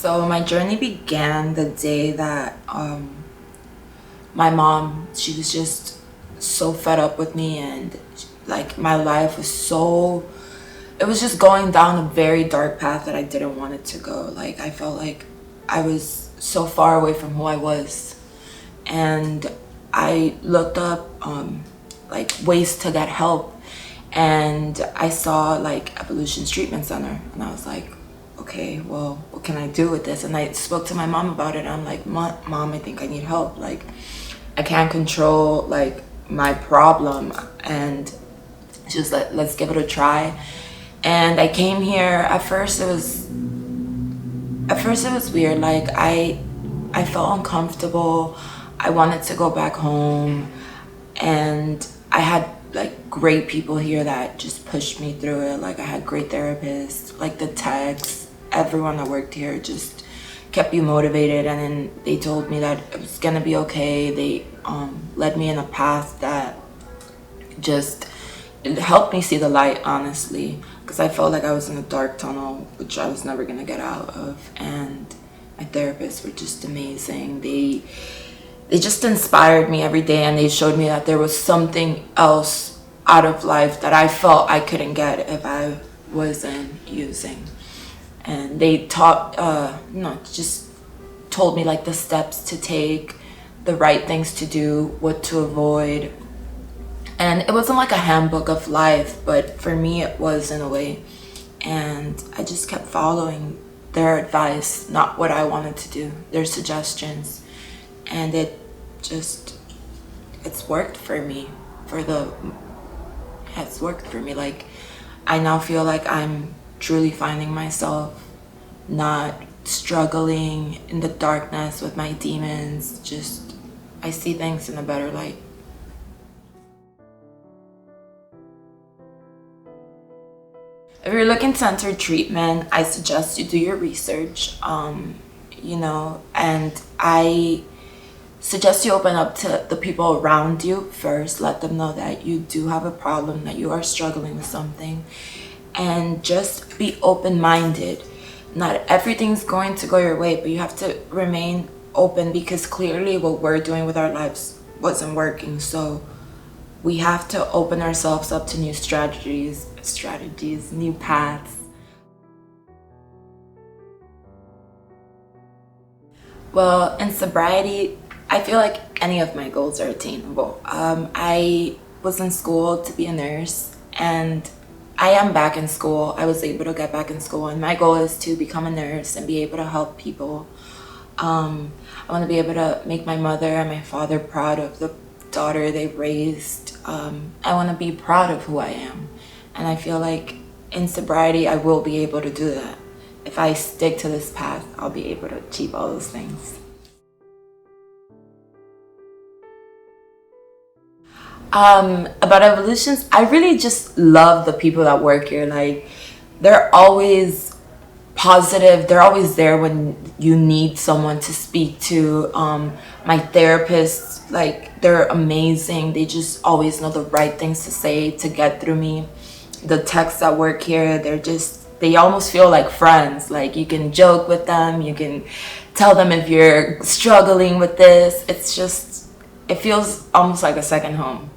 So my journey began the day that my mom, she was just so fed up with me, and like my life was so, it was just going down a very dark path that I didn't want it to go. Like I felt like I was so far away from who I was, and I looked up like ways to get help, and I saw like Evolution's treatment center, and I was like, okay, well, what can I do with this? And I spoke to my mom about it, and I'm like, mom, I think I need help. Like I can't control like my problem, and just let's give it a try. And I came here. At first it was weird. Like I felt uncomfortable. I wanted to go back home, and I had like great people here that just pushed me through it. Like I had great therapists, like the techs, everyone that worked here just kept you motivated, and then they told me that it was gonna be okay. They led me in a path that just, it helped me see the light, honestly, because I felt like I was in a dark tunnel which I was never gonna get out of. And my therapists were just amazing. They just inspired me every day, and they showed me that there was something else out of life that I felt I couldn't get if I wasn't using. And they taught, just told me like the steps to take, the right things to do, what to avoid. And it wasn't like a handbook of life, but for me it was in a way. And I just kept following their advice, not what I wanted to do, their suggestions. And it's worked for me. It's worked for me. Like I now feel like I'm truly finding myself, not struggling in the darkness with my demons. Just I see things in a better light. If you're looking to enter treatment, I suggest you do your research, and I suggest you open up to the people around you first. Let them know that you do have a problem, that you are struggling with something, and just be open-minded. Not everything's going to go your way, but you have to remain open, because clearly what we're doing with our lives wasn't working. So we have to open ourselves up to new strategies, new paths. Well, in sobriety, I feel like any of my goals are attainable. I was in school to be a nurse, and I am back in school. I was able to get back in school, and my goal is to become a nurse and be able to help people. I want to be able to make my mother and my father proud of the daughter they've raised. I want to be proud of who I am, and I feel like in sobriety I will be able to do that. If I stick to this path, I'll be able to achieve all those things. About Evolutions, I really just love the people that work here. Like they're always positive, they're always there when you need someone to speak to. My therapists, like they're amazing. They just always know the right things to say to get through me. The techs that work here, they almost feel like friends. Like you can joke with them, you can tell them if you're struggling with this. It feels almost like a second home.